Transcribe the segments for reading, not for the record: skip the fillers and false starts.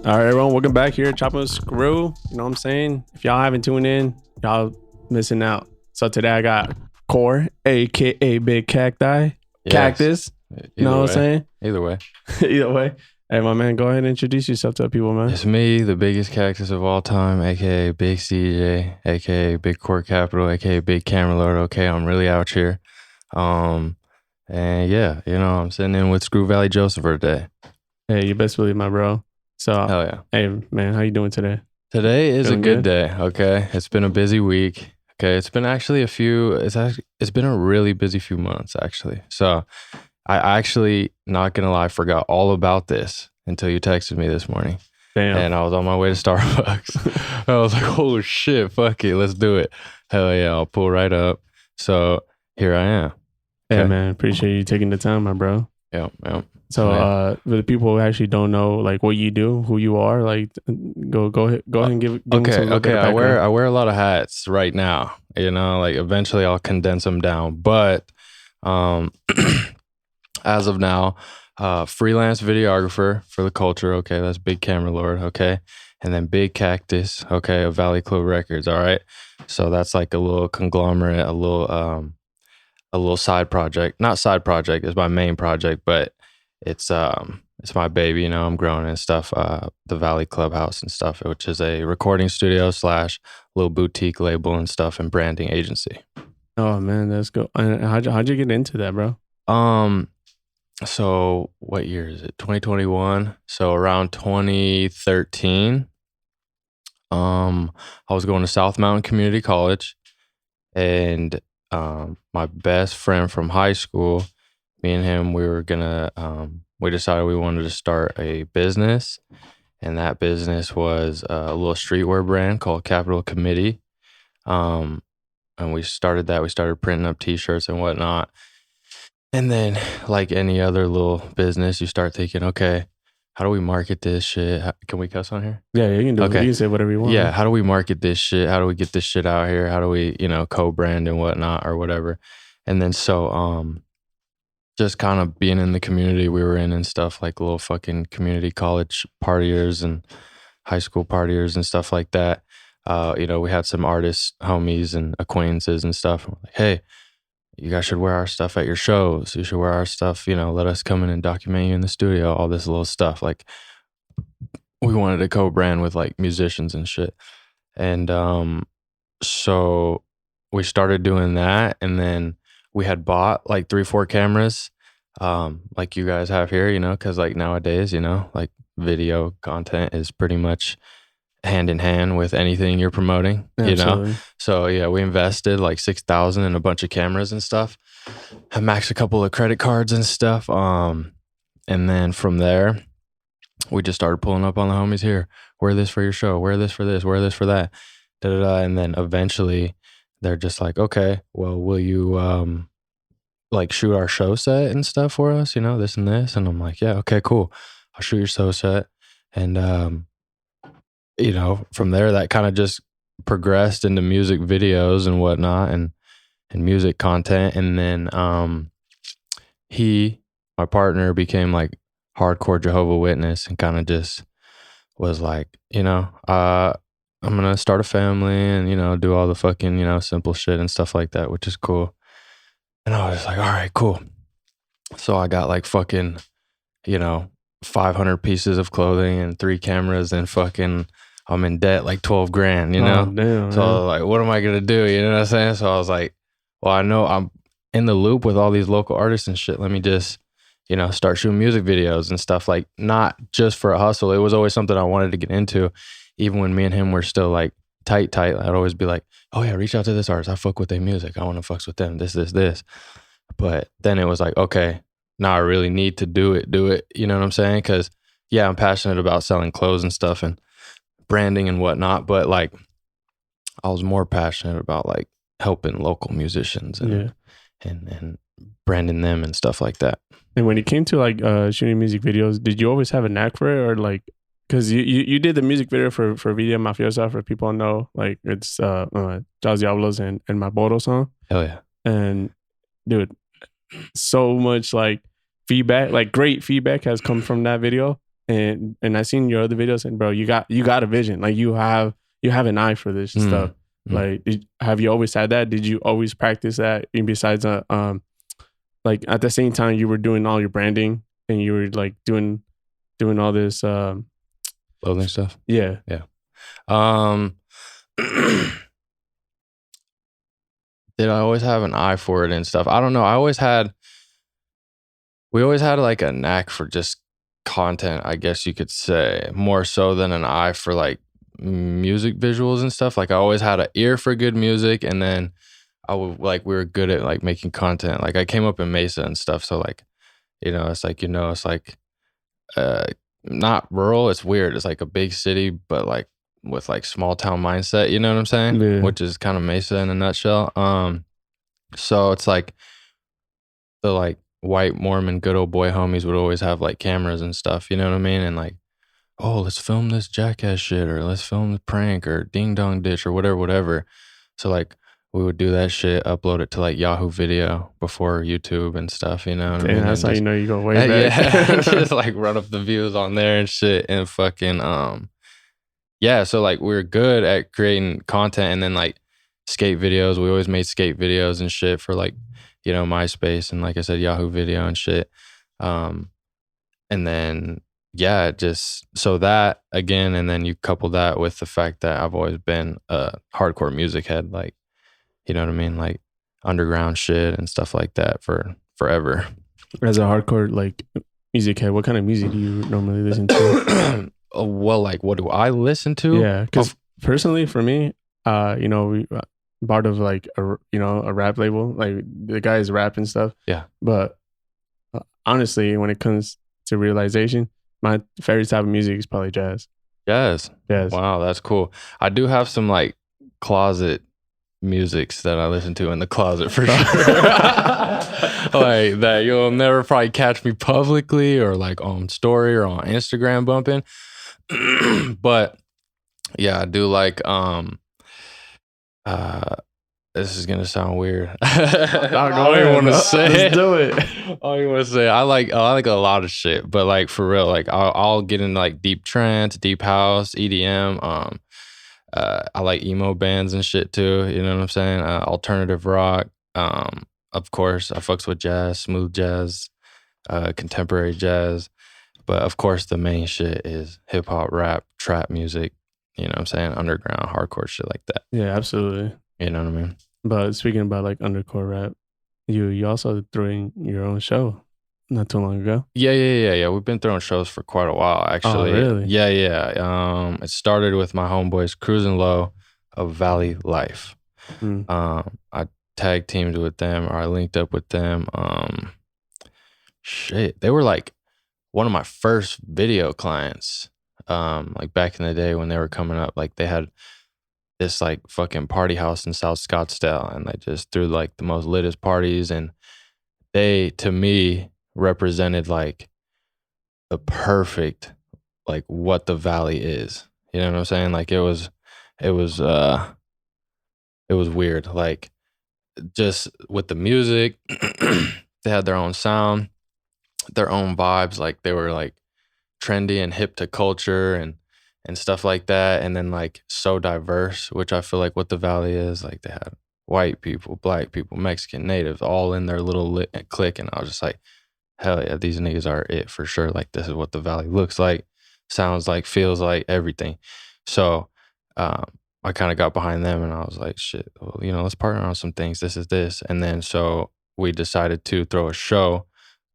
All right, everyone, welcome back here at Choppin Screw. You know what I'm saying? If y'all haven't tuned in, y'all missing out. So today I got Core, aka Big Cacti, Cactus. You know what I'm saying? Either way. Either way. Hey, my man, go ahead and introduce yourself to the people, man. It's me, the biggest cactus of all time, aka Big CJ, aka Big Core Capital, aka Big Camera Lord. Okay, I'm really out here. And yeah, I'm sitting in with Screw Valley Joseph for today. Hey, you best believe my bro. So, hell yeah. Hey, man, how you doing today? Today is a good day. Okay, it's been a busy week. Okay, it's been actually it's been a really busy few months actually. So, I actually, not gonna lie, forgot all about this until you texted me this morning. Damn. And I was on my way to Starbucks. I was like, oh shit, fuck it, let's do it. Hell yeah, I'll pull right up. So here I am. Okay. Hey, man, appreciate you taking the time, my bro. Yeah. So, for the people who actually don't know, like, what you do, who you are, like, go ahead and give Okay. I wear a lot of hats right now. Like eventually I'll condense them down. But as of now, freelance videographer for the culture. Okay, that's Big Camera Lord. Okay, and then Big Cactus. Okay, of Valley Club Records. All right, so that's like a little conglomerate, a little side project. Not side project. It's my main project, but it's my baby. I'm growing and stuff. The Valley Clubhouse and stuff, which is a recording studio / little boutique label and stuff and branding agency. Oh man, that's good. And how'd you get into that, bro? So what year is it? 2021. So around 2013, I was going to South Mountain Community College, and my best friend from high school, me and him, we decided we wanted to start a business, and that business was a little streetwear brand called Capital Committee. And we started that. We started printing up t-shirts and whatnot. And then, like any other little business, you start thinking, okay, how do we market this shit? Can we cuss on here? Yeah, you can do it. You can say whatever you want. Yeah, how do we market this shit? How do we get this shit out here? How do we, co-brand and whatnot or whatever? And then just kind of being in the community we were in and stuff, like little fucking community college partiers and high school partiers and stuff like that. We had some artists, homies and acquaintances and stuff. And we're like, hey, you guys should wear our stuff at your shows. You should wear our stuff, let us come in and document you in the studio, all this little stuff. Like, we wanted to co-brand with like musicians and shit. And so we started doing that. And then we had bought like 3-4 cameras, like you guys have here, because like nowadays, like video content is pretty much hand in hand with anything you're promoting. Absolutely. So yeah, we invested like $6,000 in a bunch of cameras and stuff. I maxed a couple of credit cards and stuff. And then from there, we just started pulling up on the homies here. Wear this for your show. Wear this for this. Wear this for that. And then eventually, they're just like, okay, well, will you like shoot our show set and stuff for us? This and this. And I'm like, yeah, okay, cool. I'll shoot your show set. And from there, that kind of just progressed into music videos and whatnot and music content. And then my partner, became like hardcore Jehovah's Witness and kind of just was like, I'm going to start a family and, do all the fucking, simple shit and stuff like that, which is cool. And I was like, all right, cool. So I got like fucking, 500 pieces of clothing and 3 cameras and fucking, I'm in debt like 12 grand, Oh, damn, so I was like, what am I going to do? You know what I'm saying? So I was like, well, I know I'm in the loop with all these local artists and shit. Let me just, start shooting music videos and stuff, like not just for a hustle. It was always something I wanted to get into. Even when me and him were still like tight, I'd always be like, oh yeah, reach out to this artist. I fuck with their music. I want to fucks with them. This. But then it was like, okay, now I really need to do it. You know what I'm saying? Because yeah, I'm passionate about selling clothes and stuff and branding and whatnot, but like I was more passionate about like helping local musicians and branding them and stuff like that. And when it came to like shooting music videos, did you always have a knack for it, or like, because you did the music video for Vida Mafiosa, for people who know, like it's Jazz Diablos and my Bodo song. Hell yeah. And dude, so much like feedback, like great feedback has come from that video. and I seen your other videos, and bro, you got a vision. Like you have an eye for this stuff. Like, have you always had that? Did you always practice that? And besides, like at the same time you were doing all your branding and you were like doing all this clothing stuff. Yeah. Did I always have an eye for it and stuff? I don't know. We always had like a knack for just content, I guess you could say, more so than an eye for like music visuals and stuff. Like I always had an ear for good music, and then we were good at like making content. Like I came up in Mesa and stuff, so like, it's like not rural, it's weird. It's like a big city, but like with like small town mindset, you know what I'm saying? Yeah. Which is kind of Mesa in a nutshell. So it's like the like white Mormon good old boy homies would always have like cameras and stuff, you know what I mean? And like, oh, let's film this jackass shit, or let's film the prank, or ding dong ditch, or whatever. So like we would do that shit, upload it to like Yahoo Video before YouTube and stuff, you know what I mean? That's how just, you know you go way back. Yeah, just like run up the views on there and shit, and fucking yeah. So like we were good at creating content, and then like skate videos. We always made skate videos and shit for like, MySpace and like I said, Yahoo Video and shit. And then yeah, just so that again, and then you couple that with the fact that I've always been a hardcore music head, like, you know what I mean? Like underground shit and stuff like that for forever. As a hardcore like music head, what kind of music do you normally listen to? Well, like what do I listen to? Yeah, because personally for me, we part of like a rap label, like the guys rap and stuff. Yeah. But honestly, when it comes to realization, my favorite type of music is probably jazz. Jazz. Wow, that's cool. I do have some like closet musics that I listen to in the closet for sure. Like that you'll never probably catch me publicly or like on story or on Instagram bumping. But yeah, I do like this is gonna sound weird. I don't even want to say Let's do it. I don't even want to say I like a lot of shit, but like for real, like I'll get into like deep trance, deep house, EDM. I like emo bands and shit too. You know what I'm saying? Alternative rock. Of course, I fucks with jazz, smooth jazz, contemporary jazz. But of course, the main shit is hip hop, rap, trap music. You know what I'm saying? Underground, hardcore shit like that. Yeah, absolutely. You know what I mean? But speaking about like undercore rap, you also threw in your own show not too long ago. Yeah. We've been throwing shows for quite a while, actually. Oh, really? Yeah. It started with my homeboys Cruising Low of Valley Life. I tag teamed with them, or I linked up with them. They were like one of my first video clients. Like back in the day when they were coming up, like they had this like fucking party house in South Scottsdale, and they just threw like the most littest parties, and they, to me, represented like the perfect, like what the Valley is. You know what I'm saying? Like it was weird. Like just with the music, they had their own sound, their own vibes. Like they were like trendy and hip to culture and stuff like that. And then like so diverse, which I feel like what the Valley is. Like they had white people, black people, Mexican, natives, all in their little clique. And I was just like, hell yeah, these niggas are it for sure. Like this is what the Valley looks like, sounds like, feels like, everything. So I kind of got behind them, and I was like, shit, well, let's partner on some things. This is this. And then so we decided to throw a show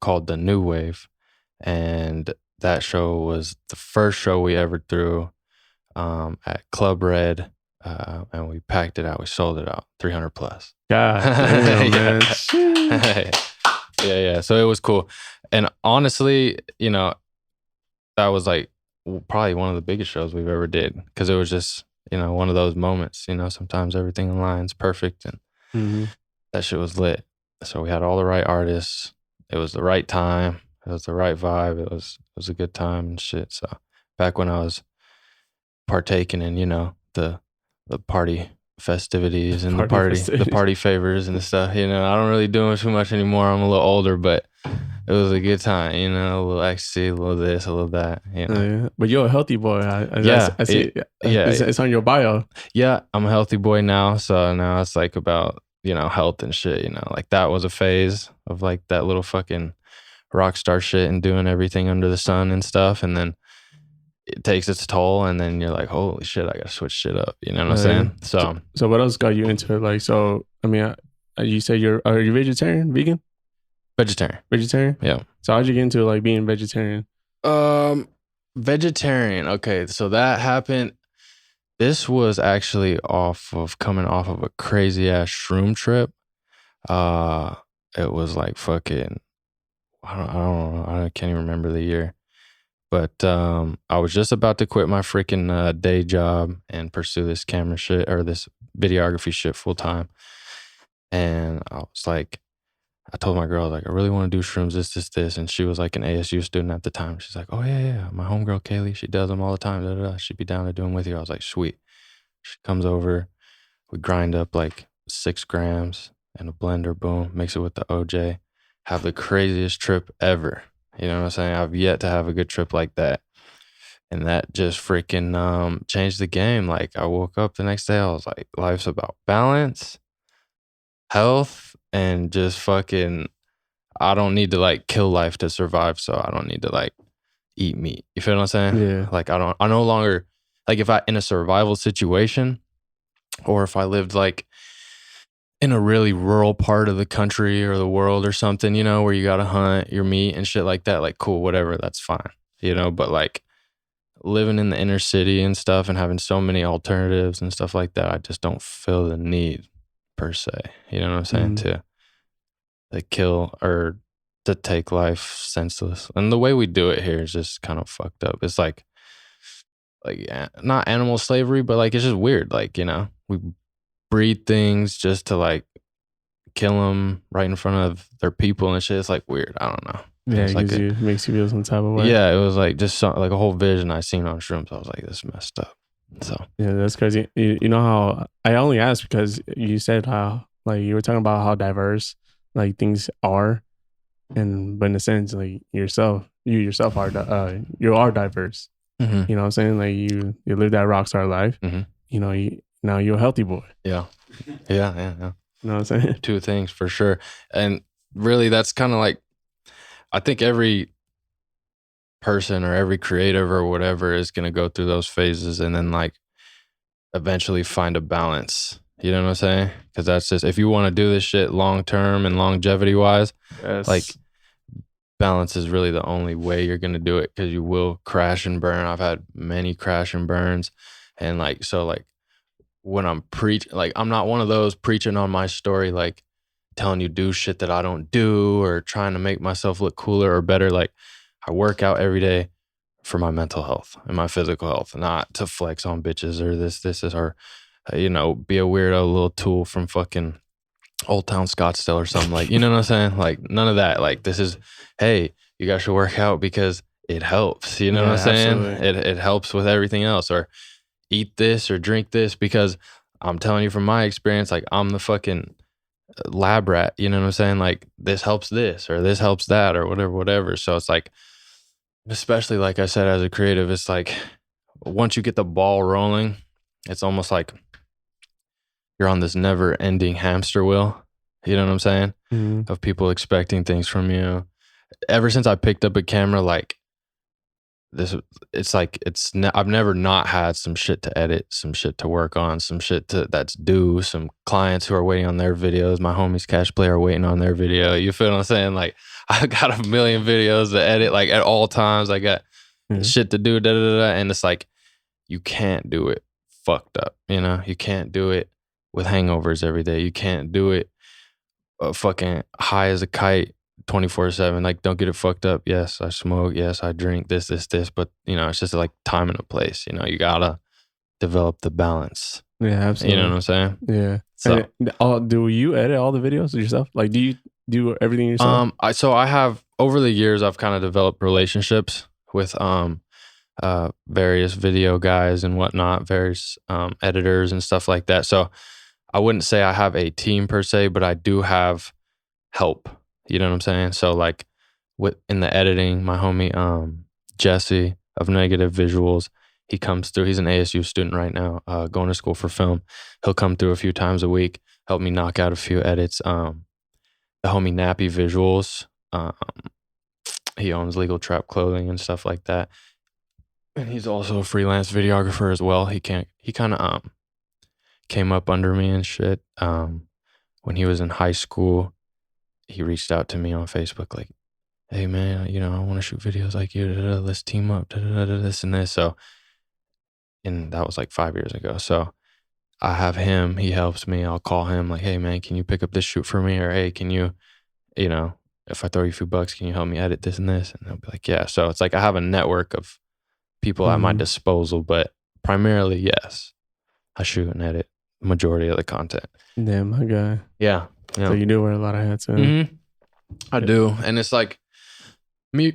called The New Wave. And that show was the first show we ever threw at Club Red. And we packed it out. We sold it out, 300 plus. God damn, man. Yeah. So it was cool. And honestly, that was like probably one of the biggest shows we've ever did, because it was just, one of those moments, sometimes everything aligns perfect, and that shit was lit. So we had all the right artists. It was the right time. It was the right vibe. It was a good time and shit. So back when I was partaking in, the party festivities and the party favors and the stuff, I don't really do too much anymore. I'm a little older, but It was a good time, you know, a little ecstasy, a little this, a little that, you know. Yeah. But you're a healthy boy. Yeah, I see. yeah, It's on your bio. yeah. I'm a healthy boy now, so now it's like about, you know, health and shit, you know. Like that was a phase of like that little fucking rock star shit and doing everything under the sun and stuff, and then it takes its toll, and then you're like, holy shit, I gotta switch shit up. You know what I'm saying? So what else got you into it? Like, so I mean, you say are you vegetarian, vegan, vegetarian? Yeah. So how'd you get into like being vegetarian? Vegetarian. Okay, so that happened. This was actually coming off of a crazy ass shroom trip. It was like fucking. I don't know. I can't even remember the year. But I was just about to quit my freaking day job and pursue this camera shit or this videography shit full time. And I was like, I told my girl, like, I really want to do shrooms, this. And she was like an ASU student at the time. She's like, oh, yeah. My homegirl, Kaylee, she does them all the time. Da, da, da. She'd be down to do them with you. I was like, sweet. She comes over. We grind up like 6 grams in a blender, boom, mix it with the OJ. Have the craziest trip ever. You know what I'm saying? I've yet to have a good trip like that. And that just freaking changed the game. Like I woke up the next day, I was like, life's about balance, health, and just fucking, I don't need to like kill life to survive. So I don't need to like eat meat. You feel what I'm saying? Yeah. Like I no longer, like if I in a survival situation or if I lived like in a really rural part of the country or the world or something, you know, where you gotta hunt your meat and shit like that, like cool, whatever, that's fine, you know. But like living in the inner city and stuff and having so many alternatives and stuff like that, I just don't feel the need per se, you know what I'm saying, to kill or to take life senseless. And the way we do it here is just kind of fucked up. It's like not animal slavery, but like it's just weird. Like, you know, we breed things just to like kill them right in front of their people and shit. It's like weird. I don't know. Yeah, it like makes you feel some type of way. Yeah, it was like just like a whole vision I seen on Shrooms. I was like, this is messed up. So yeah, that's crazy. You know how I only asked because you said how like you were talking about how diverse like things are, but in a sense like you yourself are you are diverse. Mm-hmm. You know what I'm saying? Like you live that rock star life. Mm-hmm. You know, now you're a healthy boy. Yeah. You know what I'm saying? 2 things for sure. And really that's kind of like, I think every person or every creative or whatever is going to go through those phases and then like eventually find a balance. You know what I'm saying? Because that's just, if you want to do this shit long term and longevity wise, yes. Like balance is really the only way you're going to do it, because you will crash and burn. I've had many crash and burns. And like, so like when I'm like I'm not one of those preaching on my story, like telling you do shit that I don't do or trying to make myself look cooler or better. Like I work out every day for my mental health and my physical health, not to flex on bitches or this is, or you know, be a weirdo little tool from fucking Old Town Scottsdale or something. Like, you know what I'm saying? Like none of that. Like this is, hey, you guys should work out because it helps. You know what I'm saying? It helps with everything else. Or eat this or drink this, because I'm telling you from my experience, like I'm the fucking lab rat. You know what I'm saying? Like this helps this or this helps that or whatever. So it's like, especially like I said, as a creative, it's like once you get the ball rolling, it's almost like you're on this never ending hamster wheel. You know what I'm saying? Mm-hmm. Of people expecting things from you. Ever since I picked up a camera, like this, it's like I've never not had some shit to edit, some shit to work on, some shit that's due, some clients who are waiting on their videos. My homies Cash Play are waiting on their video. You feel what I'm saying? Like I got a million videos to edit, like at all times. I got shit to do, and it's like you can't do it fucked up. You know, you can't do it with hangovers every day. You can't do it fucking high as a kite 24/7. Like, don't get it fucked up. Yes, I smoke. Yes, I drink this. But you know, it's just like time and a place. You know, you gotta develop the balance. Yeah, absolutely. You know what I'm saying? Yeah. So, do you edit all the videos yourself? Like, do you do everything yourself? I have, over the years, I've kind of developed relationships with various video guys and whatnot, various editors and stuff like that. So I wouldn't say I have a team per se, but I do have help. You know what I'm saying? So like in the editing. My homie Jesse of Negative Visuals, he comes through. He's an ASU student right now, going to school for film. He'll come through a few times a week, help me knock out a few edits. The homie Nappy Visuals, he owns Legal Trap Clothing and stuff like that. And he's also a freelance videographer as well. He kind of came up under me and shit. When he was in high school, he reached out to me on Facebook like, hey man, I want to shoot videos like you. Let's team up. This and this. So, and that was like 5 years ago. So I have him. He helps me. I'll call him like, hey man, can you pick up this shoot for me? Or hey, can you, if I throw you a few bucks, can you help me edit this and this? And they'll be like, yeah. So it's like I have a network of people at my disposal, but primarily, yes, I shoot and edit majority of the content. Damn, my guy. Yeah. So you do wear a lot of hats. I do. And it's like me,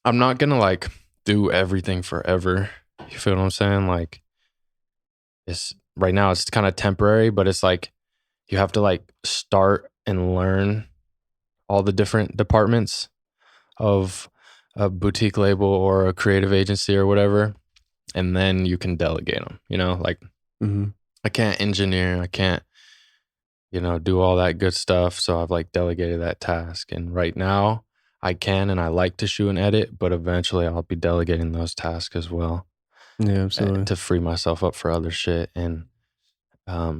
I'm not gonna like do everything forever. You feel what I'm saying? Like it's right now it's kind of temporary, but it's like you have to like start and learn all the different departments of a boutique label or a creative agency or whatever, and then you can delegate them. Like I can't engineer, I can't do all that good stuff, so I've like delegated that task. And right now I can, and I like to shoot and edit, but eventually I'll be delegating those tasks as well. Yeah, absolutely. To free myself up for other shit. And I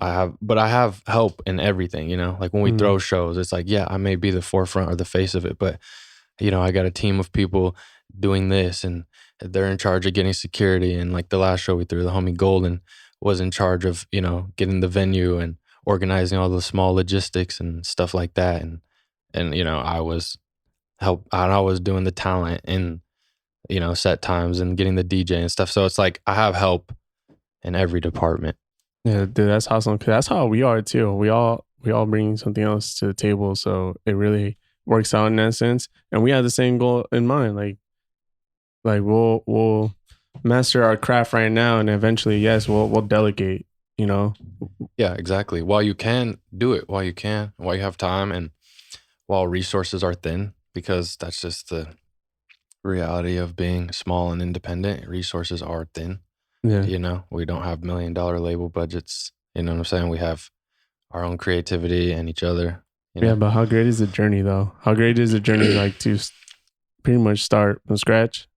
have help in everything, like when we throw shows, it's like, yeah, I may be the forefront or the face of it, but I got a team of people doing this, and they're in charge of getting security. And like the last show we threw, the homie Golden was in charge of, getting the venue and organizing all the small logistics and stuff like that. And I was doing the talent and, set times and getting the DJ and stuff. So it's like I have help in every department. Yeah, dude, that's awesome. 'Cause that's how we are too. We all bring something else to the table. So it really works out in that sense. And we have the same goal in mind. Like we'll master our craft right now, and eventually, yes, we'll delegate. Yeah, exactly. While you can do it, while you have time, and while resources are thin, because that's just the reality of being small and independent. Resources are thin. Yeah. We don't have $1 million label budgets. You know what I'm saying? We have our own creativity and each other. Yeah, but how great is the journey though? How great is the journey like to pretty much start from scratch?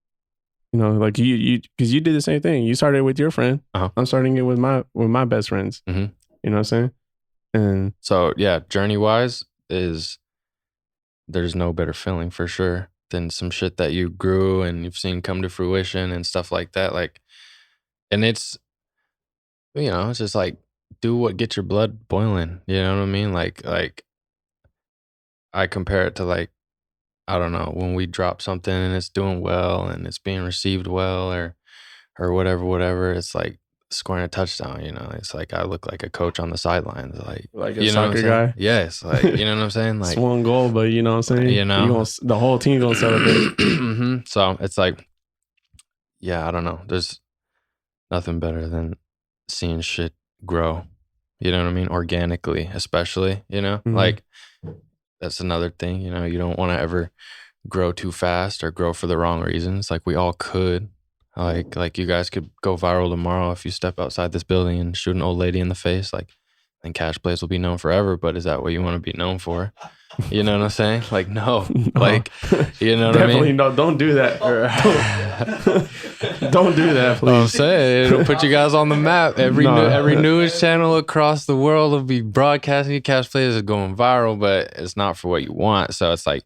Like you because you did the same thing. You started with your friend. I'm starting it with my best friends. You know what I'm saying? And so yeah, journey wise there's no better feeling for sure than some shit that you grew and you've seen come to fruition and stuff like that. Like, and it's it's just like do what gets your blood boiling. You know what I mean? Like I compare it to like, I don't know, when we drop something and it's doing well and it's being received well or whatever, it's like scoring a touchdown, it's like I look like a coach on the sidelines, like a soccer guy. Yes, like you know what I'm saying, like it's one goal, but you know what I'm saying, the whole team gonna celebrate. So it's like, yeah, I don't know, there's nothing better than seeing shit grow, you know what I mean, organically, especially, like that's another thing, you don't want to ever grow too fast or grow for the wrong reasons. Like we all could, like you guys could go viral tomorrow if you step outside this building and shoot an old lady in the face, like then Cash Plays will be known forever. But is that what you want to be known for? You know what I'm saying? Like no. Like you know what I mean? Definitely no. Don't do that. Don't do that, please. I'm saying it'll put you guys on the map. Every news channel across the world will be broadcasting. Cash Plays is going viral, but it's not for what you want. So it's like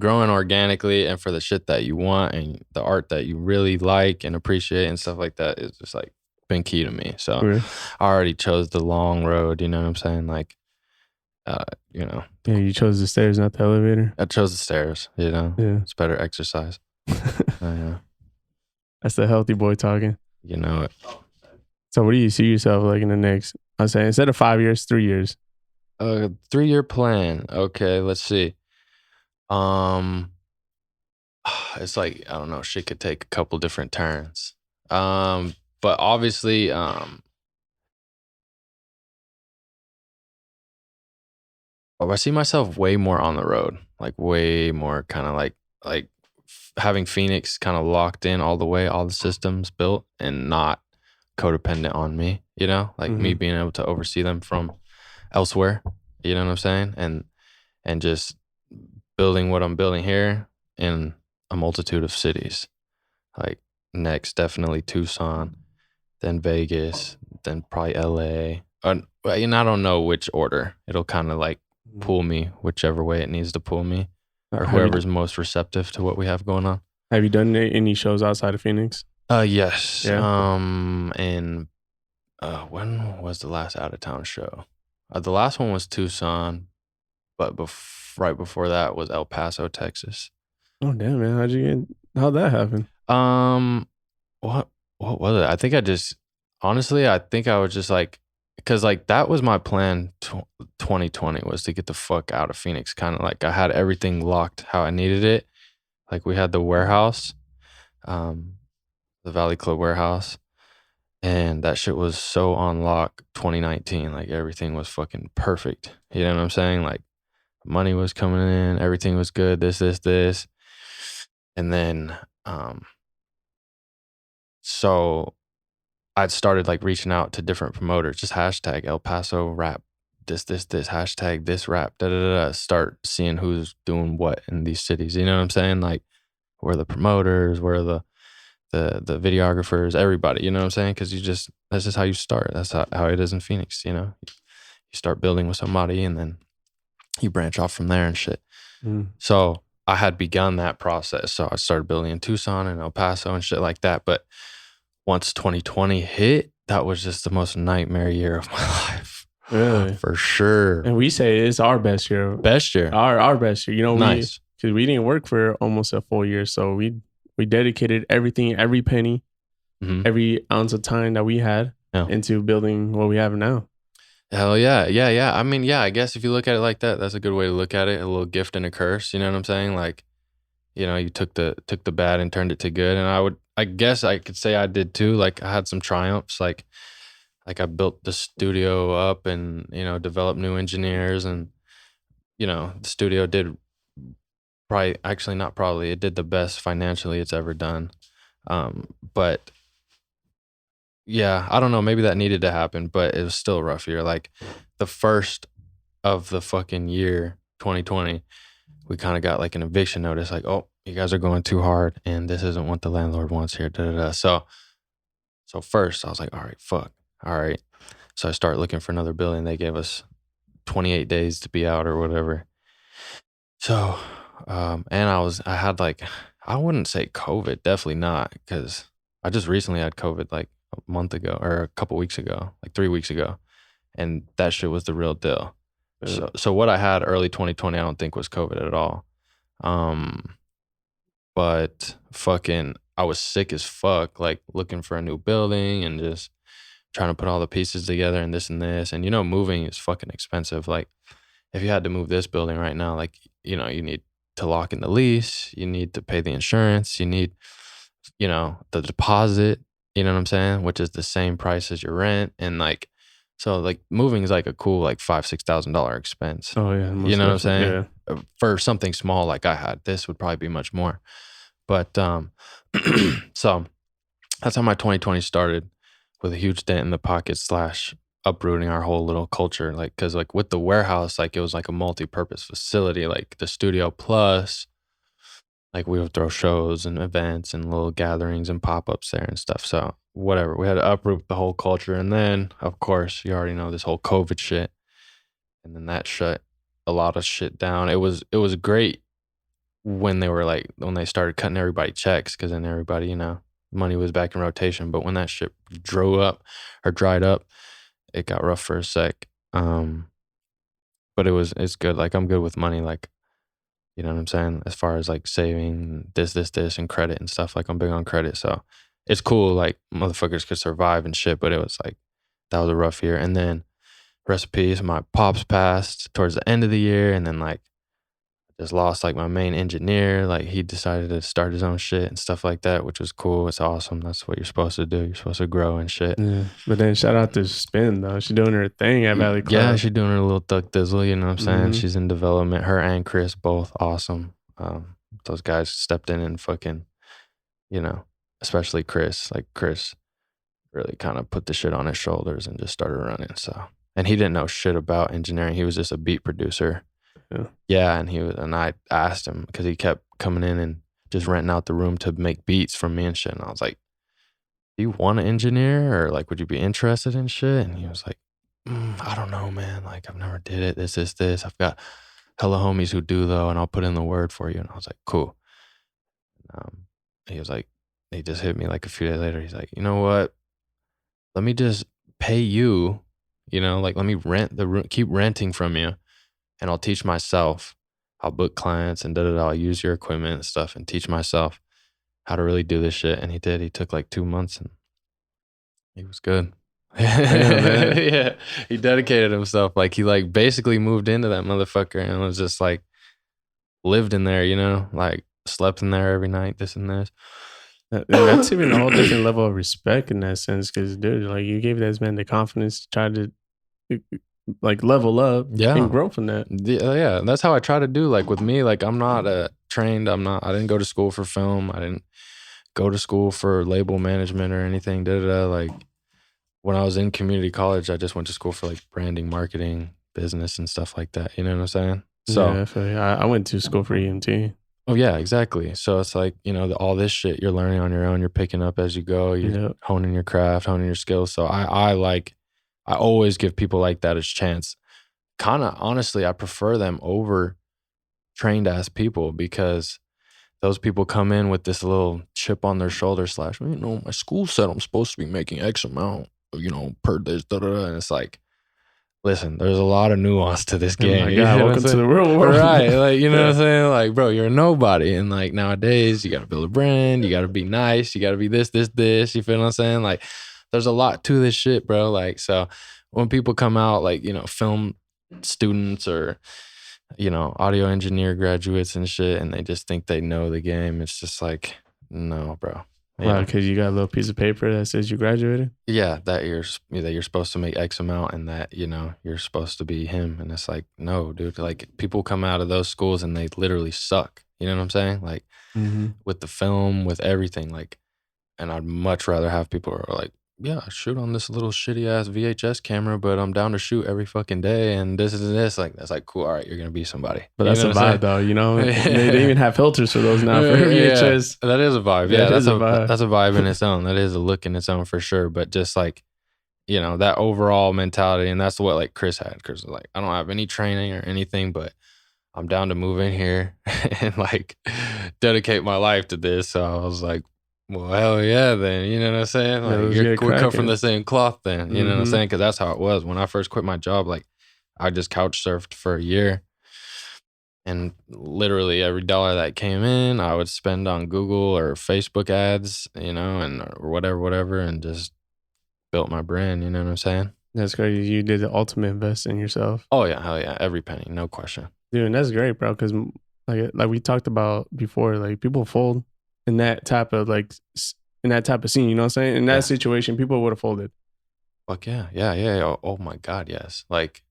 growing organically and for the shit that you want and the art that you really like and appreciate and stuff like that is just like been key to me. So I already chose the long road. You know what I'm saying? Like. Yeah, you chose the stairs, not the elevator. I chose the stairs, Yeah. It's better exercise. Yeah. That's the healthy boy talking. You know it. So what do you see yourself like in the next, I say instead of 5 years, 3 years? 3-year plan. Okay, let's see. It's like, I don't know, shit could take a couple different turns. But obviously, I see myself way more on the road. like way more kind of like having Phoenix kind of locked in all the way, all the systems built, and not codependent on me, you know, like me being able to oversee them from elsewhere, you know what I'm saying? And just building what I'm building here in a multitude of cities. Like next, definitely Tucson, then Vegas, then probably LA. And I don't know which order. It'll kind of like pull me whichever way it needs to pull me, or whoever's most receptive to what we have going on. Have you done any shows outside of Phoenix? Yes. Yeah. And when was the last out of town show? The last one was Tucson, but right before that was El Paso, Texas. Oh damn, man! How'd that happen? What was it? I think I think I was just like, because like that was my plan. 2020 was to get the fuck out of Phoenix. Kind of like I had everything locked how I needed it. Like we had the warehouse, the Valley Club warehouse, and that shit was so on lock 2019. Like everything was fucking perfect. You know what I'm saying? Like money was coming in, everything was good. This, and then so I'd started like reaching out to different promoters, just hashtag El Paso rap, this, hashtag this rap, start seeing who's doing what in these cities. You know what I'm saying? Like, where the promoters, where the videographers, everybody, you know what I'm saying? Because that's just how you start. That's how it is in Phoenix, you know? You start building with somebody and then you branch off from there and shit. So I had begun that process. So I started building in Tucson and El Paso and shit like that. But once 2020 hit, that was just the most nightmare year of my life. Really? For sure. And we say it's our best year. Best year. Our best year. You know, nice. Because we didn't work for almost a full year. So we dedicated everything, every penny, every ounce of time that we had into building what we have now. Hell yeah. Yeah. I mean, yeah, I guess if you look at it like that, that's a good way to look at it. A little gift and a curse. You know what I'm saying? Like, you know, you took the bad and turned it to good. And I guess I could say I did too. Like I had some triumphs. Like I built the studio up and, you know, developed new engineers, and, you know, the studio did it did the best financially it's ever done. But yeah, I don't know, maybe that needed to happen, but it was still a rough year. Like the first of the fucking year, 2020, we kind of got like an eviction notice, like, oh, you guys are going too hard and this isn't what the landlord wants here. So first I was like, all right, fuck. All right. So I started looking for another building. They gave us 28 days to be out or whatever. So, and I had like, I wouldn't say COVID, definitely not, because I just recently had COVID like a month ago or a couple weeks ago, like 3 weeks ago. And that shit was the real deal. Yeah. So what I had early 2020, I don't think was COVID at all. But fucking, I was sick as fuck, like looking for a new building and just trying to put all the pieces together and this and this. And, you know, moving is fucking expensive. Like if you had to move this building right now, like, you know, you need to lock in the lease, you need to pay the insurance, you need, you know, the deposit, you know what I'm saying? Which is the same price as your rent. And like, so like moving is like a cool, like $5,000-$6,000 expense. Oh yeah. You know what I'm saying? Yeah. For something small like I had, this would probably be much more. But, so that's how my 2020 started, with a huge dent in the pocket / uprooting our whole little culture. Like, cause like with the warehouse, like it was like a multi-purpose facility, like the studio plus, like we would throw shows and events and little gatherings and pop-ups there and stuff. So whatever, we had to uproot the whole culture. And then of course, you already know this whole COVID shit. And then that shut a lot of shit down. It was great when they started cutting everybody checks, cause then everybody, you know, money was back in rotation. But when that shit dried up, it got rough for a sec. But it's good. Like I'm good with money. Like, you know what I'm saying? As far as like saving this and credit and stuff, like I'm big on credit. So it's cool. Like motherfuckers could survive and shit, but it was like, that was a rough year. And then rest in peace, my pops passed towards the end of the year. And then like just lost like my main engineer. Like he decided to start his own shit and stuff like that, which was cool. It's awesome. That's what you're supposed to do. You're supposed to grow and shit. Yeah. But then shout out to Spin though. She's doing her thing at Valley Club. Yeah, she's doing her little duck dizzle, you know what I'm saying? She's in development. Her and Chris both awesome. Those guys stepped in and fucking, you know, especially Chris. Like Chris really kind of put the shit on his shoulders and just started running. So, and he didn't know shit about engineering. He was just a beat producer. Yeah, and I asked him because he kept coming in and just renting out the room to make beats from me and shit. And I was like, "Do you want to engineer, or like, would you be interested in shit?" And he was like, "I don't know, man. Like, I've never did it. This. I've got hella homies who do though, and I'll put in the word for you." And I was like, "Cool." He was like, he just hit me like a few days later. He's like, "You know what? Let me just pay you. You know, like let me rent the room, keep renting from you." And I'll teach myself. I'll book clients and I'll use your equipment and stuff and teach myself how to really do this shit. And he did. He took like 2 months and he was good. Yeah, he dedicated himself. Like he like basically moved into that motherfucker and was just like lived in there, you know, like slept in there every night, this and this. That's even a whole different level of respect in that sense. Because dude, like you gave this man the confidence to try to like level up and grow from that. Yeah, that's how I try to do. Like with me, like I'm not trained. I didn't go to school for film. I didn't go to school for label management or anything. Like when I was in community college, I just went to school for like branding, marketing, business and stuff like that. You know what I'm saying? So yeah, I went to school for EMT. Oh yeah, exactly. So it's like, you know, all this shit you're learning on your own, you're picking up as you go, you're honing your craft, honing your skills. So I always give people like that a chance. Kind of honestly, I prefer them over trained ass people because those people come in with this little chip on their shoulder / you know, my school said I'm supposed to be making X amount, you know, per this, and it's like, listen, there's a lot of nuance to this game. Oh my God, welcome to the real world. Right. Like, you know what I'm saying? Like, bro, you're a nobody. And like nowadays, you got to build a brand. You got to be nice. You got to be this. You feel what I'm saying? Like, there's a lot to this shit, bro. Like, so when people come out, like, you know, film students or, you know, audio engineer graduates and shit, and they just think they know the game, it's just like, no, bro. Wow, because you got a little piece of paper that says you graduated? Yeah, that you're supposed to make X amount and that, you know, you're supposed to be him. And it's like, no, dude. Like people come out of those schools and they literally suck. You know what I'm saying? Like with the film, with everything. Like, and I'd much rather have people who are like, yeah, I shoot on this little shitty ass VHS camera, but I'm down to shoot every fucking day. And this is this. Like, that's like, cool. All right, you're going to be somebody. But that's a vibe though, you know? They even have filters for those now for VHS. Yeah, that is a vibe. Yeah, that's a vibe. That's a vibe in its own. That is a look in its own for sure. But just like, you know, that overall mentality. And that's what like Chris had. Chris was like, I don't have any training or anything, but I'm down to move in here and like dedicate my life to this. So I was like, well, hell yeah, then. You know what I'm saying? Like, we come from the same cloth then. You know what I'm saying? Because that's how it was. When I first quit my job, like, I just couch surfed for a year. And literally every dollar that came in, I would spend on Google or Facebook ads, you know, and or whatever, and just built my brand. You know what I'm saying? That's great. You did the ultimate invest in yourself. Oh, yeah. Hell yeah. Every penny. No question. Dude, and that's great, bro. Because like we talked about before, like people fold in that type of scene, you know what I'm saying? In that situation, people would have folded. Fuck yeah. Yeah. Oh my God, yes. Like,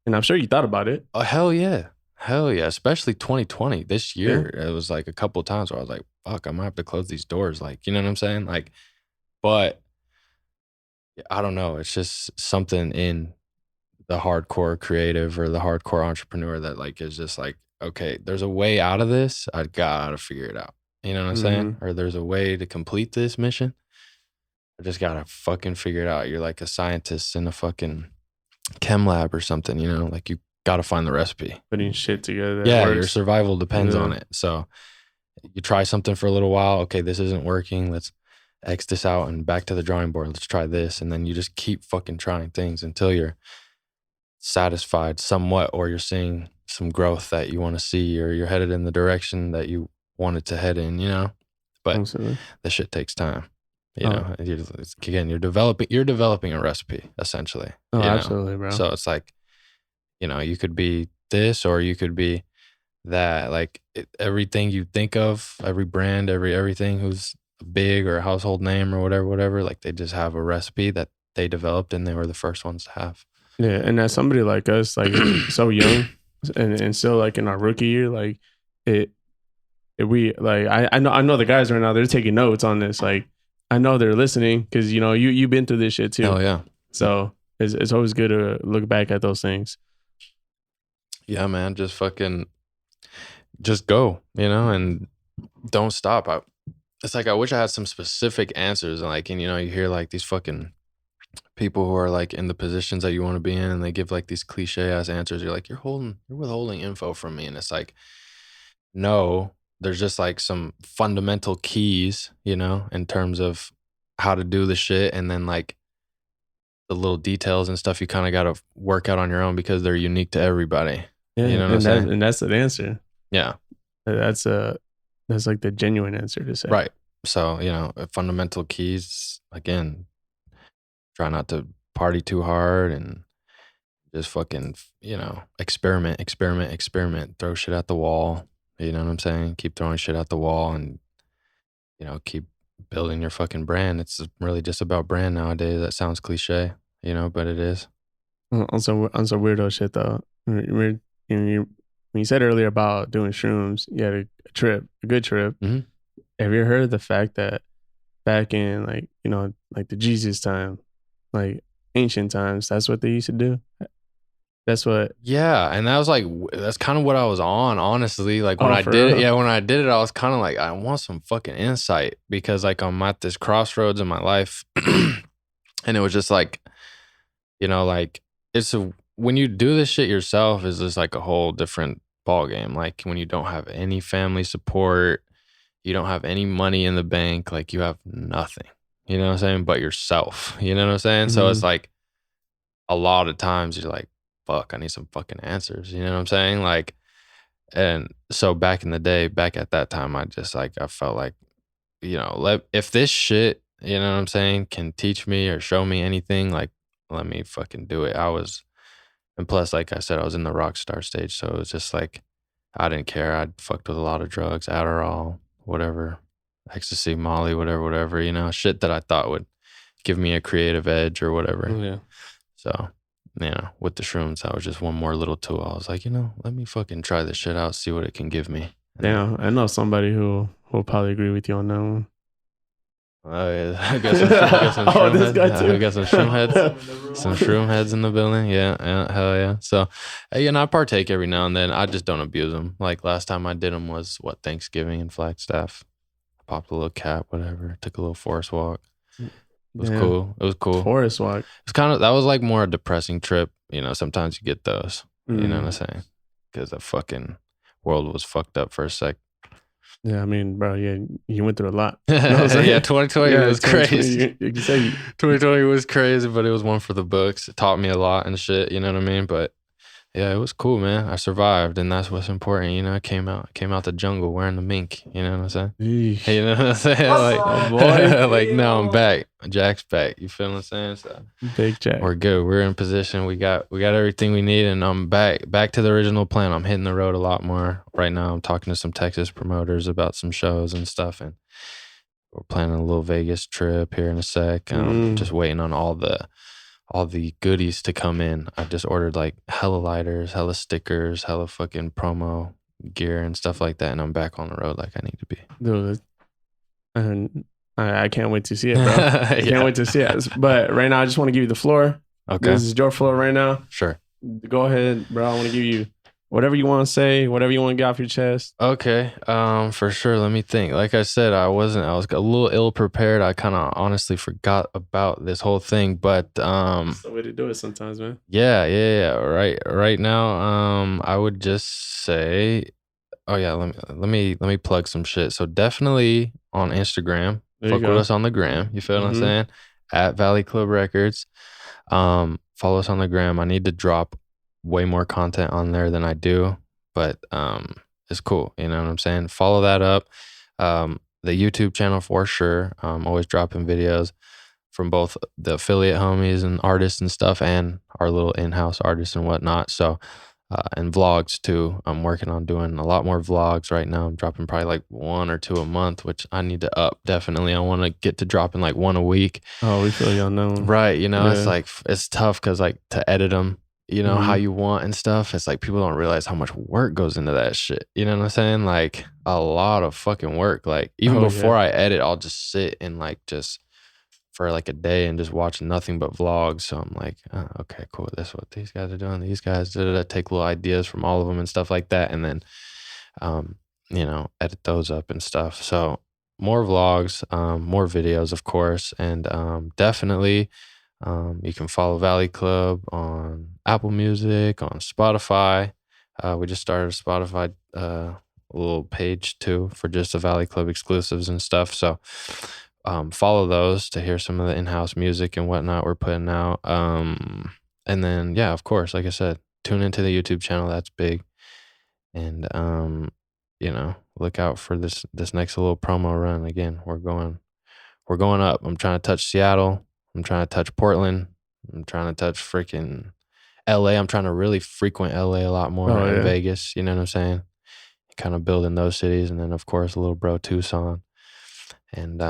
and I'm sure you thought about it. Oh, hell yeah. Especially 2020. This year, it was like a couple of times where I was like, fuck, I might have to close these doors. Like, you know what I'm saying? Like, but I don't know. It's just something in the hardcore creative or the hardcore entrepreneur that like is just like, okay, there's a way out of this. I gotta figure it out. You know what I'm saying? Or there's a way to complete this mission. I just gotta fucking figure it out. You're like a scientist in a fucking chem lab or something, you know? Like you gotta find the recipe. Putting shit together. Yeah, your survival depends on it. So you try something for a little while. Okay, this isn't working. Let's X this out and back to the drawing board. Let's try this. And then you just keep fucking trying things until you're satisfied somewhat, or you're seeing some growth that you want to see, or you're headed in the direction that you wanted to head in, you know? But the shit takes time. You know, you're developing a recipe essentially. Oh, absolutely, bro. So it's like, you know, you could be this, or you could be that like everything you think of, every brand, everything who's big or a household name or whatever, like they just have a recipe that they developed and they were the first ones to have. Yeah, and as somebody like us, like so young, and still like in our rookie year, like it we like I know the guys right now, they're taking notes on this. Like I know they're listening because you know you've been through this shit too. Oh yeah. So it's always good to look back at those things. Yeah, man, just fucking just go, you know, and don't stop. It's like I wish I had some specific answers, and like, and you know, you hear like these fucking people who are like in the positions that you want to be in, and they give like these cliche ass answers. You're like, you're withholding info from me, and it's like, no, there's just like some fundamental keys, you know, in terms of how to do the shit, and then like the little details and stuff you kind of got to work out on your own because they're unique to everybody. Yeah, you know what I'm saying? And that's the answer. Yeah, that's like the genuine answer to say. Right. So, you know, fundamental keys, again, try not to party too hard and just fucking, you know, experiment, throw shit at the wall. You know what I'm saying? Keep throwing shit at the wall and, you know, keep building your fucking brand. It's really just about brand nowadays. That sounds cliche, you know, but it is. On some weirdo shit though. When you said earlier about doing shrooms, you had a good trip. Mm-hmm. Have you heard the fact that back in like, you know, like the Jesus time, like ancient times, that's what they used to do? That's what. Yeah, and that was like that's kind of what I was on, honestly. Like when I did real? it, yeah, when I did it, I was kind of like, I want some fucking insight because like I'm at this crossroads in my life, and it was just like, you know, like when you do this shit yourself, is just like a whole different ball game. Like when you don't have any family support, you don't have any money in the bank, like you have nothing. You know what I'm saying? But yourself. You know what I'm saying? Mm-hmm. So it's like a lot of times you're like, fuck, I need some fucking answers. You know what I'm saying? Like, and so back in the day, back at that time, I felt like, you know, if this shit, you know what I'm saying, can teach me or show me anything, like, let me fucking do it. And plus, like I said, I was in the rock star stage. So it was just like, I didn't care. I'd fucked with a lot of drugs, Adderall, whatever, ecstasy, Molly, whatever, you know, shit that I thought would give me a creative edge or whatever. Yeah. So, you know, with the shrooms, that was just one more little tool. I was like, you know, let me fucking try this shit out, see what it can give me. Yeah, I know somebody who will probably agree with you on that one. Oh yeah, I got some shroom this guy heads. too. I got some shroom heads, some shroom heads in the building. Yeah, hell yeah. So, you know, I partake every now and then. I just don't abuse them. Like last time I did them was Thanksgiving in Flagstaff. I popped a little cap, whatever. Took a little forest walk. It was cool. It was cool. Forest walk. It's that was like more a depressing trip. You know, sometimes you get those. You know what I'm saying? Because the fucking world was fucked up for a sec. Yeah, I mean, bro, yeah, you went through a lot. Yeah, 2020 was crazy. 2020 was crazy, but it was one for the books. It taught me a lot and shit, you know what I mean? But yeah, it was cool, man. I survived, and that's what's important. You know, I came out the jungle wearing the mink. You know what I'm saying? Eesh. You know what I'm saying? Like, like now I'm back. Jack's back. You feel what I'm saying? So Big Jack. We're good. We're in position. We got everything we need, and I'm back to the original plan. I'm hitting the road a lot more right now. I'm talking to some Texas promoters about some shows and stuff, and we're planning a little Vegas trip here in a sec. Just waiting on all the goodies to come in. I just ordered like hella lighters, hella stickers, hella fucking promo gear and stuff like that, and I'm back on the road like I need to be. Dude, and I can't wait to see it, bro. I can't wait to see it. But right now, I just want to give you the floor. Okay. This is your floor right now. Sure. Go ahead, bro. I want to give you whatever you want to say, whatever you want to get off your chest. Okay. For sure. Let me think. Like I said, I was a little ill prepared. I kind of honestly forgot about this whole thing, but that's the way to do it sometimes, man. Yeah. Right now, I would just say, oh yeah, let me plug some shit. So definitely on Instagram, fuck with us on the gram. You feel what I'm saying? At Valley Club Records. Follow us on the gram. I need to drop way more content on there than I do, but it's cool. You know what I'm saying? Follow that up. The YouTube channel for sure. Always dropping videos from both the affiliate homies and artists and stuff, and our little in-house artists and whatnot. So and vlogs too. I'm working on doing a lot more vlogs right now. I'm dropping probably like 1 or 2 a month, which I need to up definitely. I want to get to dropping like 1 a week. Oh, we feel you on that one. Right. You know, Yeah. it's like, it's tough because like to edit them, you know, how you want and stuff. It's like people don't realize how much work goes into that shit. You know what I'm saying? Like a lot of fucking work. Like even before I edit, I'll just sit and like just for like a day and just watch nothing but vlogs. So I'm like, oh, okay, cool. That's what these guys are doing. These guys take little ideas from all of them and stuff like that. And then, you know, edit those up and stuff. So more vlogs, more videos, of course. And definitely you can follow Valley Club on Apple Music, on Spotify. We just started a Spotify little page too for just the Valley Club exclusives and stuff. So follow those to hear some of the in-house music and whatnot we're putting out. And then, yeah, of course, like I said, tune into the YouTube channel. That's big. And, you know, look out for this next little promo run. Again, we're going up. I'm trying to touch Seattle. I'm trying to touch Portland. I'm trying to touch freaking LA. I'm trying to really frequent LA a lot more, and Vegas. You know what I'm saying? Kind of building those cities. And then, of course, little bro Tucson. And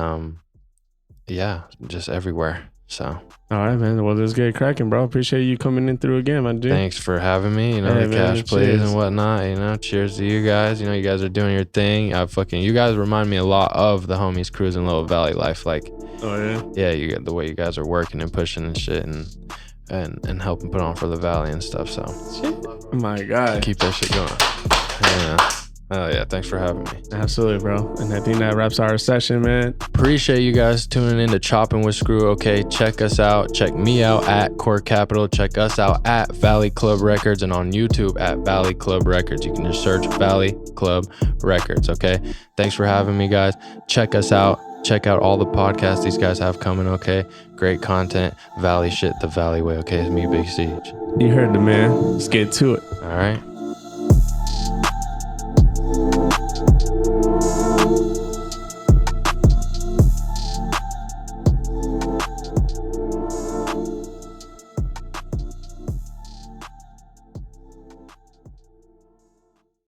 yeah, just everywhere. So all right, man. Well, let's get it cracking, bro. Appreciate you coming in through again, my dude. Thanks for having me. You know, the cash plays and whatnot. You know, cheers to you guys. You know, you guys are doing your thing. You guys remind me a lot of the homies cruising Little Valley life. Like, yeah, you get the way you guys are working and pushing and shit and helping put on for the Valley and stuff. So, oh my God, keep that shit going. Yeah. Oh yeah, thanks for having me. Absolutely, bro. And I think that wraps our session, man. Appreciate you guys tuning in to Choppin' with Screw. Okay, check us out. Check me out at Core Capital. Check us out at Valley Club Records and on YouTube at Valley Club Records. You can just search Valley Club Records. Okay, thanks for having me, guys. Check us out. Check out all the podcasts these guys have coming. Okay, great content. Valley shit the Valley way. Okay, it's me, Big Siege. You heard the man. Let's get to it. All right.